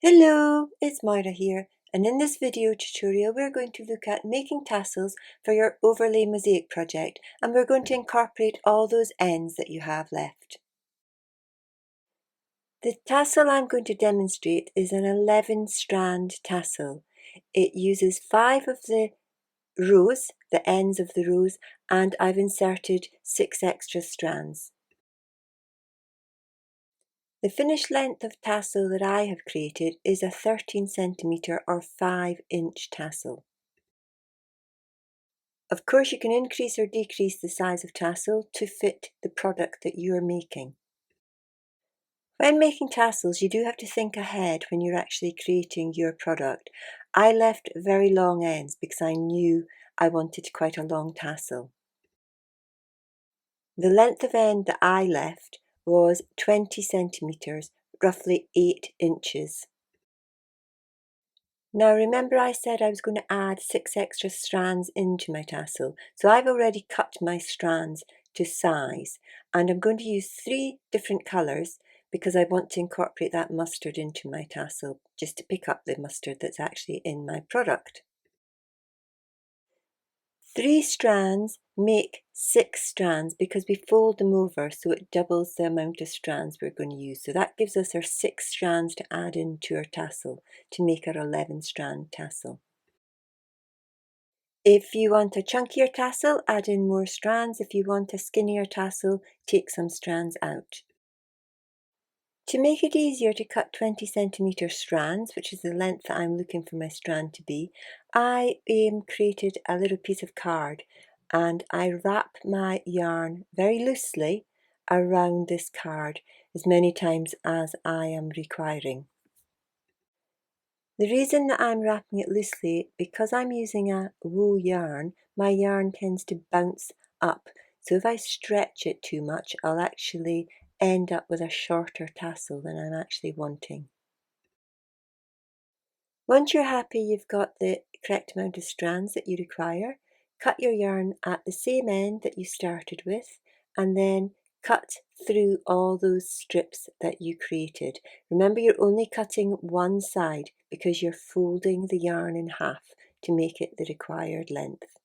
Hello, it's Moira here, and in this video tutorial we're going to look at making tassels for your overlay mosaic project, and we're going to incorporate all those ends that you have left. The tassel I'm going to demonstrate is an 11 strand tassel. It uses 5 of the rows, the ends of the rows, and I've inserted 6 extra strands. The finished length of tassel that I have created is a 13 centimetre or 5-inch tassel. Of course, you can increase or decrease the size of tassel to fit the product that you are making. When making tassels, you do have to think ahead when you're actually creating your product. I left very long ends because I knew I wanted quite a long tassel. The length of end that I left was 20 centimetres, roughly 8 inches. Now remember I said I was going to add 6 extra strands into my tassel, so I've already cut my strands to size, and I'm going to use 3 different colours because I want to incorporate that mustard into my tassel, just to pick up the mustard that's actually in my product. 3 strands make 6 strands because we fold them over, so it doubles the amount of strands we're going to use. So that gives us our 6 strands to add into our tassel to make our 11 strand tassel. If you want a chunkier tassel, add in more strands. If you want a skinnier tassel, take some strands out. To make it easier to cut 20 centimetre strands, which is the length that I'm looking for my strand to be, I created a little piece of card, and I wrap my yarn very loosely around this card as many times as I am requiring. The reason that I'm wrapping it loosely, because I'm using a wool yarn, my yarn tends to bounce up. So if I stretch it too much, I'll actually end up with a shorter tassel than I'm actually wanting. Once you're happy you've got the correct amount of strands that you require, cut your yarn at the same end that you started with, and then cut through all those strips that you created. Remember, you're only cutting one side because you're folding the yarn in half to make it the required length.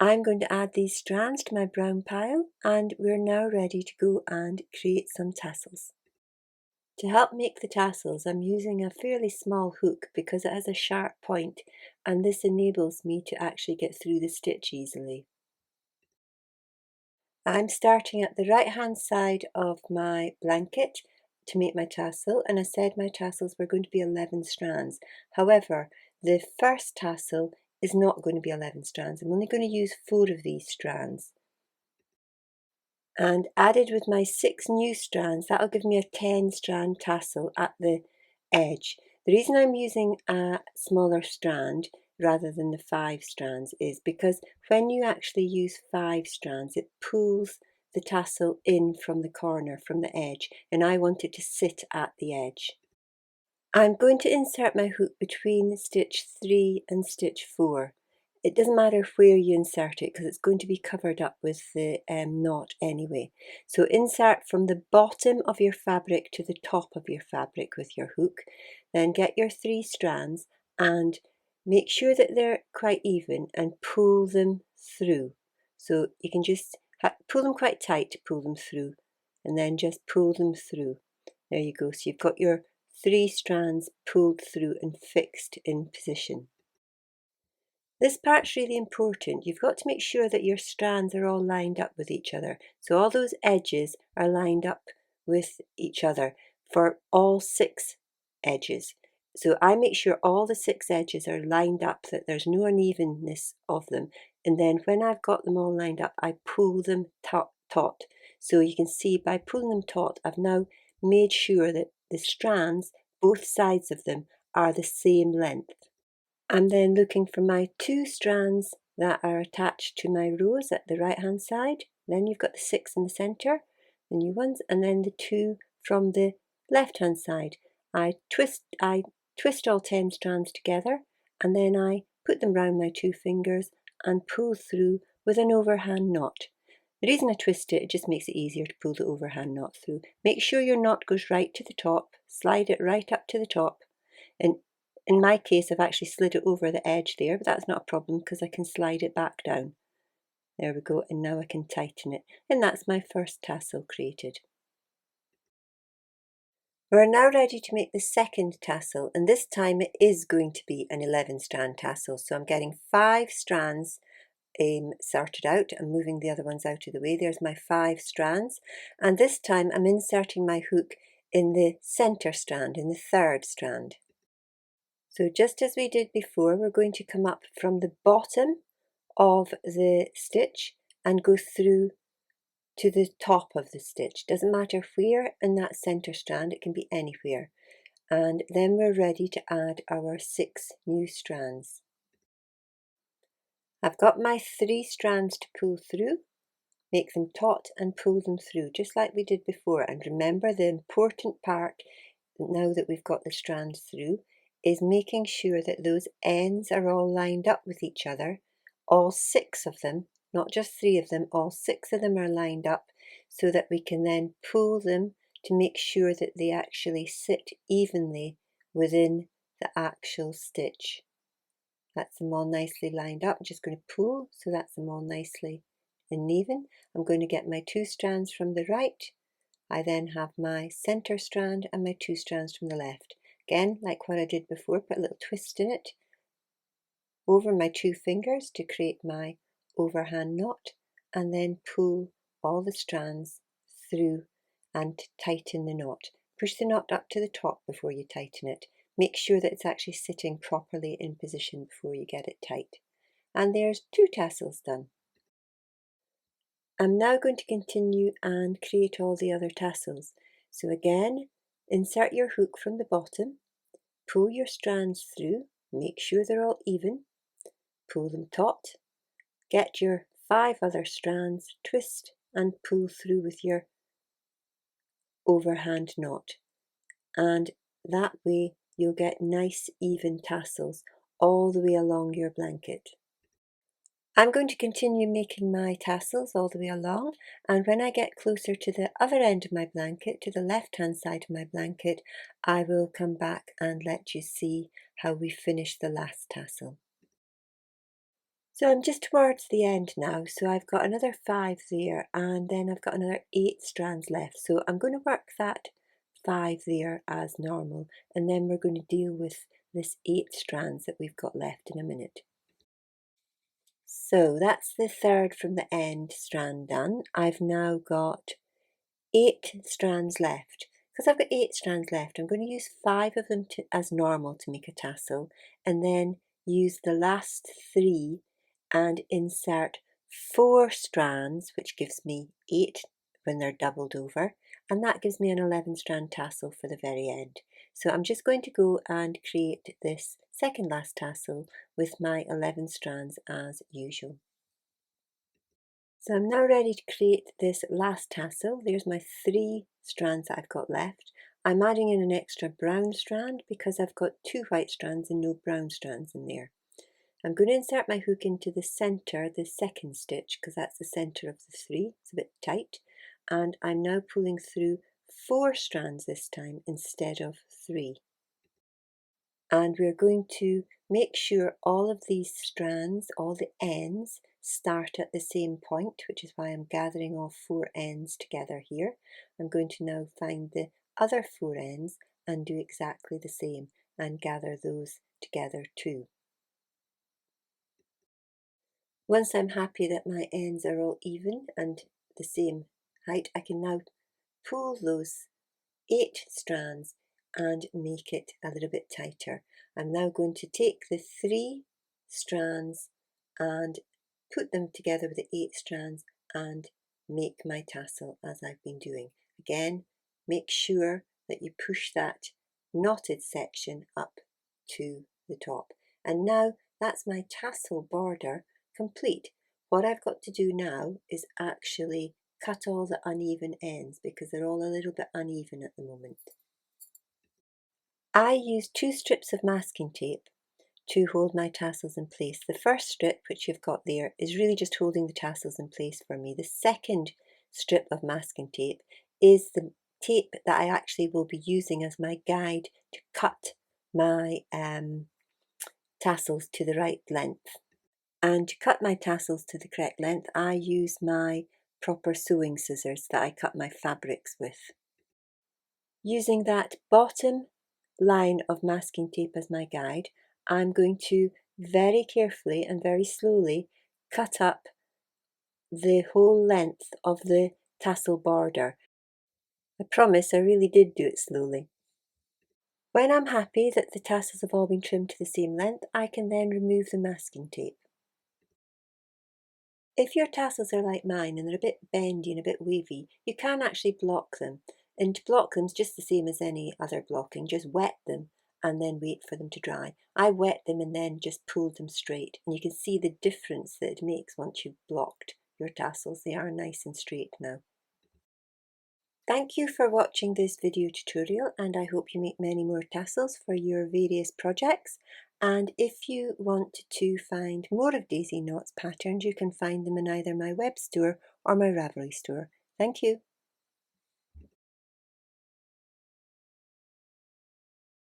I'm going to add these strands to my brown pile, and we're now ready to go and create some tassels. To help make the tassels, I'm using a fairly small hook because it has a sharp point, and this enables me to actually get through the stitch easily. I'm starting at the right hand side of my blanket to make my tassel, and I said my tassels were going to be 11 strands. However, the first tassel is not going to be 11 strands. I'm only going to use 4 of these strands. And added with my 6 new strands, that'll give me a 10 strand tassel at the edge. The reason I'm using a smaller strand rather than the 5 strands is because when you actually use 5 strands, it pulls the tassel in from the corner, from the edge, and I want it to sit at the edge. I'm going to insert my hook between stitch 3 and stitch 4. It doesn't matter where you insert it because it's going to be covered up with the knot anyway. So insert from the bottom of your fabric to the top of your fabric with your hook. Then get your 3 strands and make sure that they're quite even and pull them through. So you can just pull them quite tight to pull them through, and then just pull them through. There you go. So you've got your 3 strands pulled through and fixed in position. This part's really important. You've got to make sure that your strands are all lined up with each other. So all those edges are lined up with each other for all 6 edges. So I make sure all the 6 edges are lined up, that there's no unevenness of them. And then when I've got them all lined up, I pull them taut. So you can see by pulling them taut, I've now made sure that the strands, both sides of them, are the same length. I'm then looking for my 2 strands that are attached to my rows at the right hand side. Then you've got the 6 in the centre, the new ones, and then the 2 from the left hand side. I twist all 10 strands together, and then I put them round my 2 fingers and pull through with an overhand knot. The reason I twist it, it just makes it easier to pull the overhand knot through. Make sure your knot goes right to the top, slide it right up to the top, and in my case I've actually slid it over the edge there, but that's not a problem because I can slide it back down. There we go, and now I can tighten it, and that's my first tassel created. We're now ready to make the second tassel, and this time it is going to be an 11 strand tassel. So I'm getting 5 strands sorted out and moving the other ones out of the way. There's my 5 strands, and this time I'm inserting my hook in the center strand, in the third strand. So just as we did before, we're going to come up from the bottom of the stitch and go through to the top of the stitch. Doesn't matter where in that center strand, it can be anywhere. And then we're ready to add our 6 new strands. I've got my 3 strands to pull through. Make them taut and pull them through just like we did before. And remember, the important part now that we've got the strands through is making sure that those ends are all lined up with each other, all 6 of them, not just 3 of them, all 6 of them are lined up, so that we can then pull them to make sure that they actually sit evenly within the actual stitch. That's them all nicely lined up. I'm just going to pull so that's them all nicely and even. I'm going to get my 2 strands from the right. I then have my center strand and my 2 strands from the left. Again, like what I did before, put a little twist in it over my 2 fingers to create my overhand knot, and then pull all the strands through and tighten the knot. Push the knot up to the top before you tighten it. Make sure that it's actually sitting properly in position before you get it tight. And there's 2 tassels done. I'm now going to continue and create all the other tassels. So again, insert your hook from the bottom, pull your strands through, make sure they're all even, pull them taut, get your 5 other strands, twist and pull through with your overhand knot. And that way you'll get nice even tassels all the way along your blanket. I'm going to continue making my tassels all the way along, and when I get closer to the other end of my blanket, to the left hand side of my blanket, I will come back and let you see how we finish the last tassel. So I'm just towards the end now, so I've got another 5 there, and then I've got another 8 strands left. So I'm going to work that 5 there as normal, and then we're going to deal with this 8 strands that we've got left in a minute. So that's the third from the end strand done. I've now got 8 strands left. Because I've got 8 strands left, I'm going to use 5 of them as normal to make a tassel, and then use the last 3 and insert 4 strands, which gives me 8 when they're doubled over, and that gives me an 11 strand tassel for the very end. So I'm just going to go and create this second last tassel with my 11 strands as usual. So I'm now ready to create this last tassel. There's my 3 strands that I've got left. I'm adding in an extra brown strand because I've got 2 white strands and no brown strands in there. I'm going to insert my hook into the center, the second stitch, because that's the center of the 3. It's a bit tight. And I'm now pulling through 4 strands this time instead of 3. And we're going to make sure all of these strands, all the ends, start at the same point, which is why I'm gathering all 4 ends together here. I'm going to now find the other 4 ends and do exactly the same and gather those together too. Once I'm happy that my ends are all even and the same height, I can now pull those 8 strands and make it a little bit tighter. I'm now going to take the 3 strands and put them together with the 8 strands and make my tassel as I've been doing. Again, make sure that you push that knotted section up to the top. And now that's my tassel border complete. What I've got to do now is actually cut all the uneven ends because they're all a little bit uneven at the moment. I used 2 strips of masking tape to hold my tassels in place. The first strip, which you've got there, is really just holding the tassels in place for me. The second strip of masking tape is the tape that I actually will be using as my guide to cut my tassels to the right length. And to cut my tassels to the correct length, I use my proper sewing scissors that I cut my fabrics with. Using that bottom line of masking tape as my guide, I'm going to very carefully and very slowly cut up the whole length of the tassel border. I promise I really did do it slowly. When I'm happy that the tassels have all been trimmed to the same length, I can then remove the masking tape. If your tassels are like mine and they're a bit bendy and a bit wavy, you can actually block them. And to block them is just the same as any other blocking, just wet them and then wait for them to dry. I wet them and then just pulled them straight, and you can see the difference that it makes once you've blocked your tassels. They are nice and straight now. Thank you for watching this video tutorial, and I hope you make many more tassels for your various projects. And if you want to find more of Daisy Knots patterns, you can find them in either my web store or my Ravelry store. Thank you.